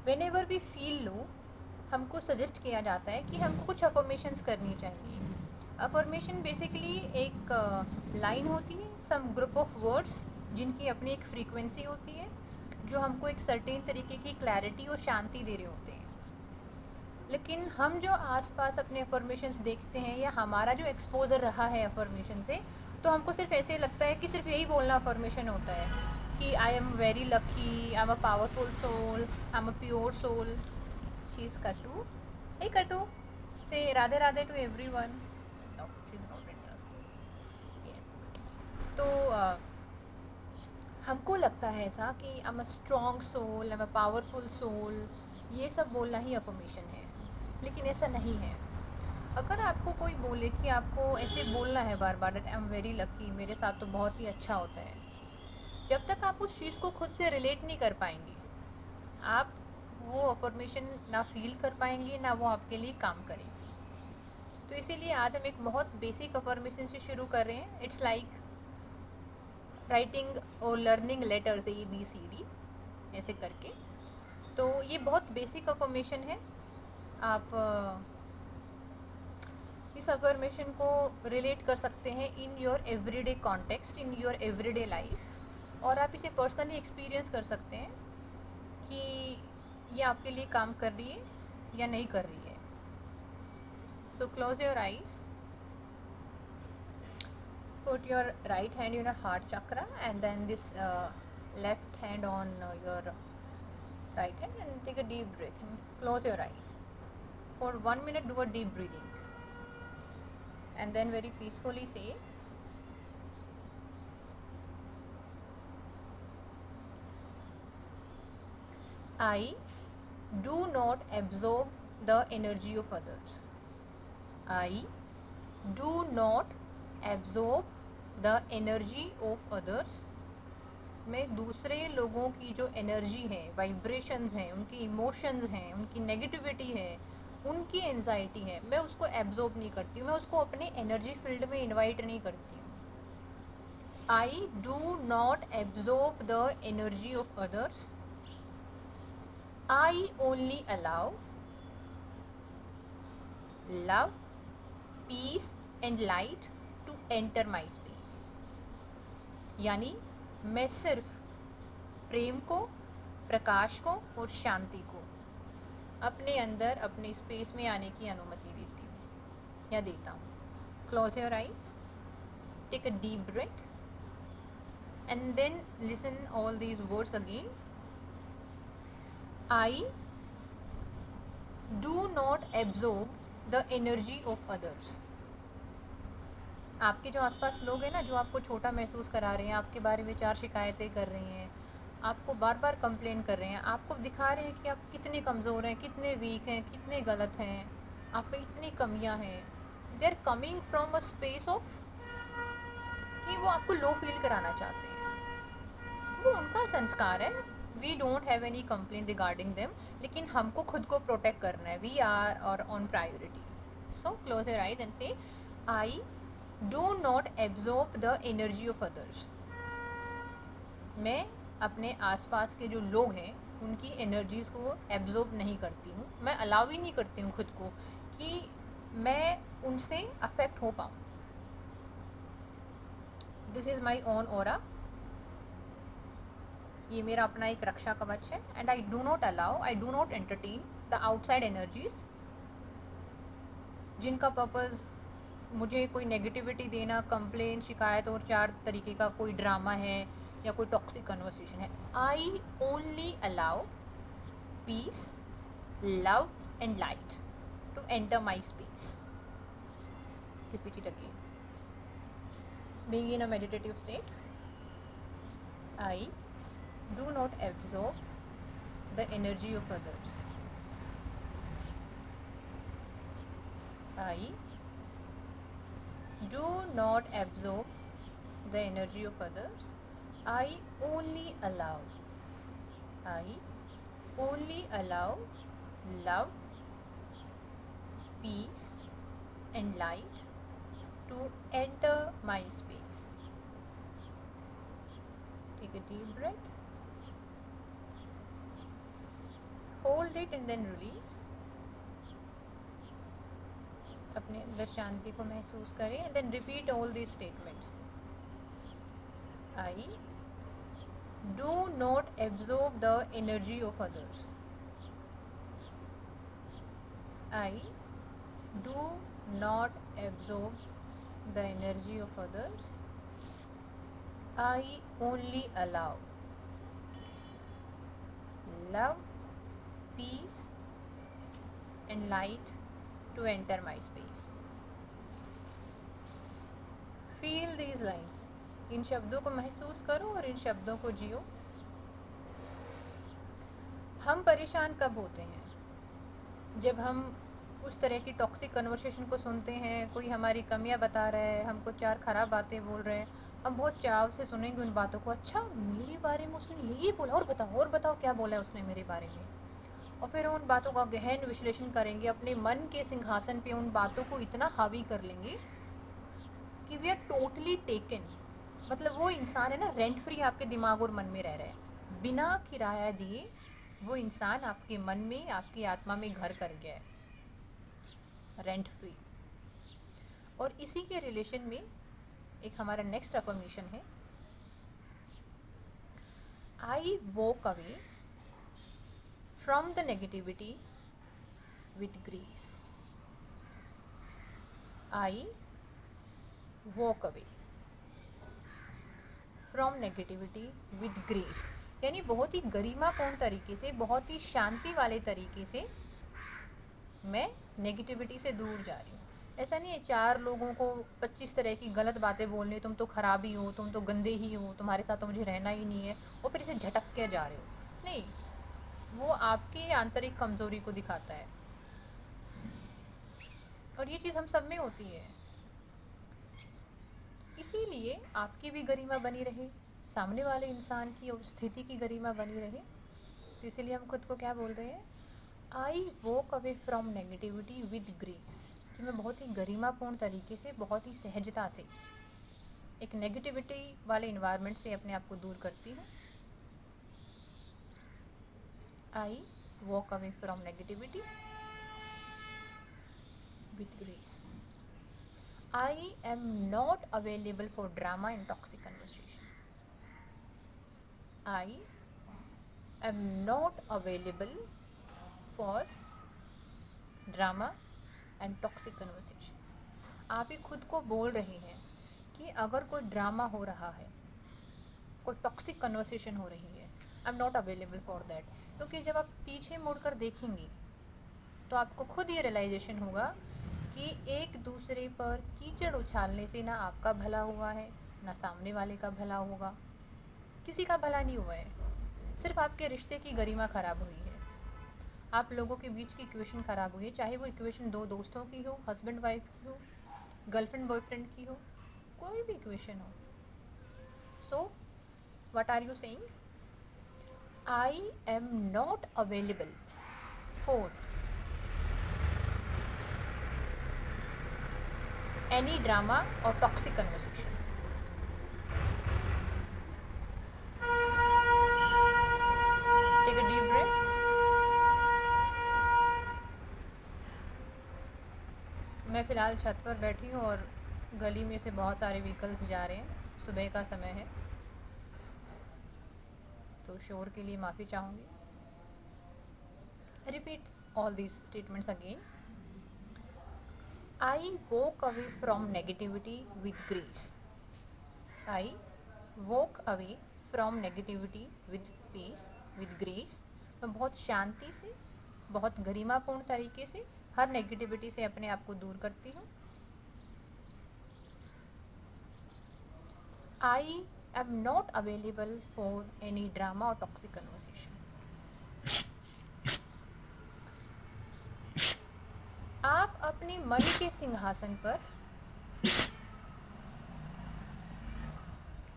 Whenever we feel low, हमको suggest किया जाता है कि हमको कुछ अफर्मेशंस करनी चाहिए। अफर्मेशन बेसिकली एक लाइन होती है, सम ग्रुप ऑफ वर्ड्स जिनकी अपनी एक फ्रीक्वेंसी होती है, जो हमको एक सर्टेन तरीके की क्लैरिटी और शांति दे रहे होते हैं। लेकिन हम जो आसपास अपने अफर्मेशंस देखते हैं या हमारा जो एक्सपोजर रहा है अफर्मेशन से, तो हमको सिर्फ ऐसे लगता है कि सिर्फ यही बोलना अफर्मेशन होता है कि I am very lucky, I am a powerful soul, I am a pure soul. She is Katu. Hey Katu, say Radhe Radhe to everyone. No, she is not interested. Yes. तो हमको लगता है ऐसा कि I am a strong soul, I am a powerful soul, ये सब बोलना ही affirmation है। लेकिन ऐसा नहीं है। अगर आपको कोई बोले कि आपको ऐसे बोलना है बार बार that I am very lucky, मेरे साथ तो बहुत ही अच्छा होता है, जब तक आप उस चीज़ को खुद से रिलेट नहीं कर पाएंगे, आप वो अफर्मेशन ना फील कर पाएंगे, ना वो आपके लिए काम करेगी। तो इसीलिए आज हम एक बहुत बेसिक अफर्मेशन से शुरू कर रहे हैं। इट्स लाइक राइटिंग और लर्निंग लेटर्स, ABCD ऐसे करके। तो ये बहुत बेसिक अफर्मेशन है। आप इस अफर्मेशन को रिलेट कर सकते हैं in your everyday context, in your everyday life, और आप इसे पर्सनली एक्सपीरियंस कर सकते हैं कि ये आपके लिए काम कर रही है या नहीं कर रही है। सो close your eyes, put your right hand in a heart chakra and then this left hand on your right hand, and take a deep breath and close your eyes. For 1 minute do a deep breathing and then very peacefully say, I do not absorb the energy of others. I do not absorb the energy of others. मैं दूसरे लोगों की जो energy है, vibrations हैं, उनकी emotions हैं, उनकी नेगेटिविटी है, उनकी एनजाइटी है, मैं उसको एब्जॉर्ब नहीं करती हूँ, मैं उसको अपने एनर्जी फील्ड में इनवाइट नहीं करती हूँ। I do not absorb the energy of others. I only allow love, peace and light to enter my space. यानी मैं सिर्फ प्रेम को, प्रकाश को और शांति को अपने अंदर, अपने स्पेस में आने की अनुमति देती हूँ या देता हूँ। Close your eyes, take a deep breath and then listen all these words again. I do not absorb the energy of others. आपके जो आसपास लोग हैं ना, जो आपको छोटा महसूस करा रहे हैं, आपके बारे में 4 शिकायतें कर रहे हैं, आपको बार बार कंप्लेन कर रहे हैं, आपको दिखा रहे हैं कि आप कितने कमज़ोर हैं, कितने वीक हैं, कितने गलत हैं, आप में इतनी कमियां हैं, they are coming from a space of कि वो आपको लो फील कराना चाहते हैं। वो उनका संस्कार है। We don't have any complain regarding them, लेकिन हमको खुद को प्रोटेक्ट करना है। We are our own priority. So close your eyes and say, I do not absorb the energy of others. मैं अपने आसपास के जो लोग हैं उनकी एनर्जीज़ को एब्जॉर्ब नहीं करती हूँ, मैं अलाउ ही नहीं करती हूँ खुद को कि मैं उनसे अफेक्ट हो पाऊँ। This is my own aura, ये मेरा अपना एक रक्षा कवच है। And I do not allow, I do not entertain the outside energies जिनका पर्पज़ मुझे कोई नेगेटिविटी देना, कंप्लेन, शिकायत और 4 तरीके का कोई ड्रामा है या कोई टॉक्सिक कन्वर्सेशन है। I only allow peace, love and light to enter my space. Repeat it again. Being in a meditative state, I do not absorb the energy of others. I do not absorb the energy of others. I only allow. I only allow love, peace, and light to enter my space. Take a deep breath. Hold it and then release. अपने अंदर शांति को महसूस करें and then repeat all these statements. I do not absorb the energy of others. I do not absorb the energy of others. I only allow love, peace and light to enter my space. Feel these lines. इन शब्दों को महसूस करो और इन शब्दों को जियो। हम परेशान कब होते हैं? जब हम उस तरह की टॉक्सिक कन्वर्सेशन को सुनते हैं, कोई हमारी कमियां बता रहा है, हमको चार ख़राब बातें बोल रहे हैं, हम बहुत चाव से सुनेंगे उन बातों को। अच्छा, मेरे बारे में उसने यही बोला, और बताओ क्या बोला है उसने मेरे बारे में। और फिर उन बातों का गहन विश्लेषण करेंगे, अपने मन के सिंहासन पे उन बातों को इतना हावी कर लेंगे कि वी आर टोटली टेकन। मतलब वो इंसान है ना, रेंट फ्री आपके दिमाग और मन में रह रहा है, बिना किराया दिए वो इंसान आपके मन में, आपकी आत्मा में घर कर गया है, रेंट फ्री। और इसी के रिलेशन में एक हमारा नेक्स्ट अफर्मेशन है, I walk away from the negativity with grace. I walk away from negativity with grace, यानी बहुत ही गरिमापूर्ण तरीके से, बहुत ही शांति वाले तरीके से मैं नेगेटिविटी से दूर जा रही हूँ। ऐसा नहीं है चार लोगों को 25 तरह की गलत बातें बोलनी, तुम तो ख़राब ही हो, तुम तो गंदे ही हो, तुम्हारे साथ तो मुझे रहना ही नहीं है, और फिर इसे झटक के जा रहे हो। नहीं, वो आपकी आंतरिक कमज़ोरी को दिखाता है, और ये चीज़ हम सब में होती है। इसीलिए आपकी भी गरिमा बनी रहे, सामने वाले इंसान की और स्थिति की गरिमा बनी रहे, तो इसीलिए हम खुद को क्या बोल रहे हैं, I walk away from negativity with grace, कि मैं बहुत ही गरिमापूर्ण तरीके से, बहुत ही सहजता से एक नेगेटिविटी वाले इन्वायरमेंट से अपने आप को दूर करती हूँ। I walk away from negativity with grace. I am not available for drama and toxic conversation. I am not available for drama and toxic conversation. आप ही खुद को बोल रहे हैं कि अगर कोई ड्रामा हो रहा है, कोई टॉक्सिक कन्वर्सेशन हो रही है, आई am not available for that. क्योंकि जब आप पीछे मुड़कर देखेंगे तो आपको खुद ये रियलाइजेशन होगा कि एक दूसरे पर कीचड़ उछालने से ना आपका भला हुआ है, ना सामने वाले का भला होगा, किसी का भला नहीं हुआ है, सिर्फ आपके रिश्ते की गरिमा ख़राब हुई है, आप लोगों के बीच की इक्वेशन ख़राब हुई है। चाहे वो इक्वेशन दो दोस्तों की हो, हस्बैंड वाइफ की हो, गर्लफ्रेंड बॉयफ्रेंड की हो, कोई भी इक्वेशन हो। So what are you saying? I am not available for any drama और toxic conversation. Take a deep breath. मैं फ़िलहाल छत पर बैठी हूँ और गली में से बहुत सारे व्हीकल्स जा रहे हैं, सुबह का समय है, तो शोर के लिए माफ़ी चाहूँगी। Repeat all these statements again. I walk away from negativity with grace. I walk away from negativity with peace, with grace. मैं बहुत शांति से, बहुत गरिमापूर्ण तरीके से हर नेगेटिविटी से अपने आप को दूर करती हूँ। I am not available for any drama or toxic conversation. आप अपने मन के सिंहासन पर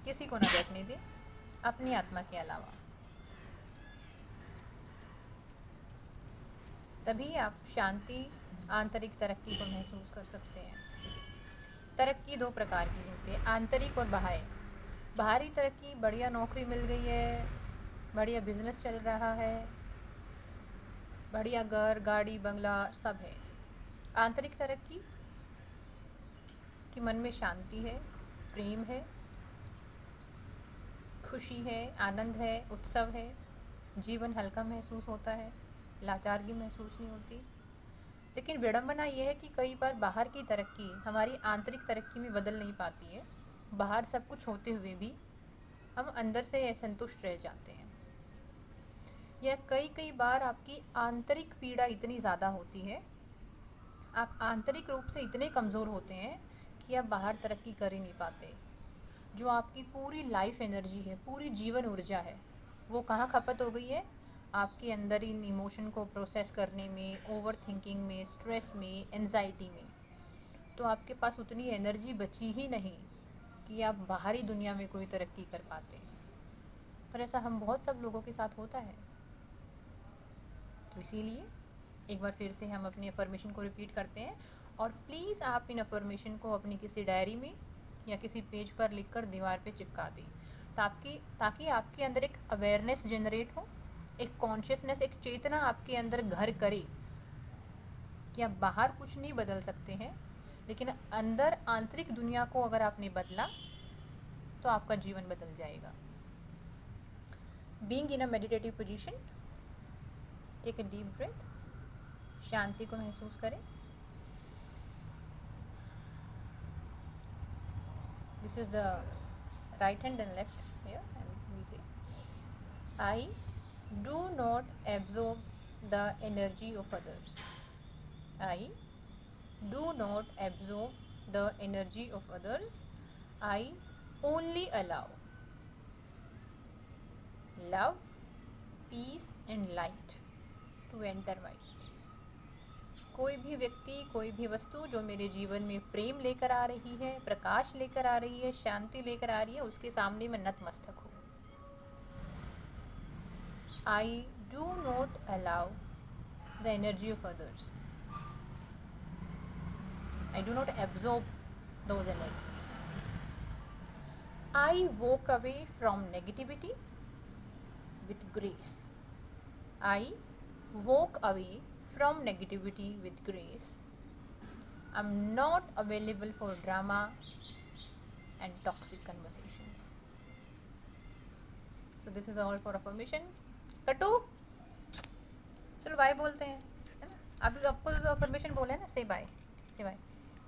किसी को ना बैठने दें अपनी आत्मा के अलावा, तभी आप शांति, आंतरिक तरक्की को महसूस कर सकते हैं। तरक्की दो प्रकार की होती है, आंतरिक और बाह्य। बाहरी तरक्की, बढ़िया नौकरी मिल गई है, बढ़िया बिजनेस चल रहा है, बढ़िया घर, गाड़ी, बंगला सब है। आंतरिक तरक्की कि मन में शांति है, प्रेम है, खुशी है, आनंद है, उत्सव है, जीवन हल्का महसूस होता है, लाचारगी महसूस नहीं होती। लेकिन विडंबना ये है कि कई बार बाहर की तरक्की हमारी आंतरिक तरक्की में बदल नहीं पाती है। बाहर सब कुछ होते हुए भी हम अंदर से असंतुष्ट रह जाते हैं। या कई कई बार आपकी आंतरिक पीड़ा इतनी ज़्यादा होती है, आप आंतरिक रूप से इतने कमज़ोर होते हैं कि आप बाहर तरक्की कर ही नहीं पाते। जो आपकी पूरी लाइफ एनर्जी है, पूरी जीवन ऊर्जा है, वो कहाँ खपत हो गई है? आपके अंदर इन इमोशन को प्रोसेस करने में, ओवर थिंकिंग में, स्ट्रेस में, एंजाइटी में। तो आपके पास उतनी एनर्जी बची ही नहीं कि आप बाहरी दुनिया में कोई तरक्की कर पाते। और ऐसा हम बहुत सब लोगों के साथ होता है। तो इसीलिए एक बार फिर से हम अपनी अफर्मेशन को रिपीट करते हैं, और प्लीज़ आप इन अफर्मेशन को अपनी किसी डायरी में या किसी पेज पर लिखकर दीवार पे चिपका दें, ताकि आपके अंदर एक अवेयरनेस जनरेट हो, एक कॉन्शियसनेस, एक चेतना आपके अंदर घर करे कि आप बाहर कुछ नहीं बदल सकते हैं, लेकिन अंदर आंतरिक दुनिया को अगर आपने बदला तो आपका जीवन बदल जाएगा। Being in a meditative position, take a deep breath, शांति को महसूस करें। This is the right hand and left here, and we say, I do not absorb the energy of others. I do not absorb the energy of others. I only allow love, peace and light to enter my space. कोई भी व्यक्ति, कोई भी वस्तु जो मेरे जीवन में प्रेम लेकर आ रही है, प्रकाश लेकर आ रही है, शांति लेकर आ रही है, उसके सामने मैं नतमस्तक हूँ। I do not allow the energy of others. I do not absorb those energies. I walk away from negativity with grace. I walk away from negativity with grace. I'm not available for drama and toxic conversations. So this is all for affirmation. कटू, चलो bye बोलते हैं, है ना? अभी आपको तो affirmation बोले ना, से बाय, से बाय,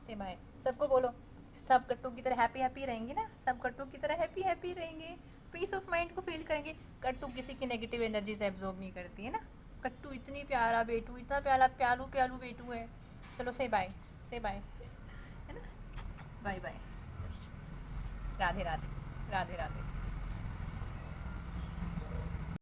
से बाय, सबको बोलो। सब कट्टू की तरह हैप्पी हैप्पी रहेंगे ना, सब कट्टू की तरह हैप्पी हैप्पी रहेंगे, पीस ऑफ माइंड को फील करेंगे। कट्टू किसी की नेगेटिव एनर्जी से एब्जॉर्ब नहीं करती है ना। कट्टू इतनी प्यारा बेटू, इतना प्यारा प्यालू प्यालू बेटू है। चलो से बाय, से बाय, है ना? Bye bye, Radhe Radhe, Radhe Radhe.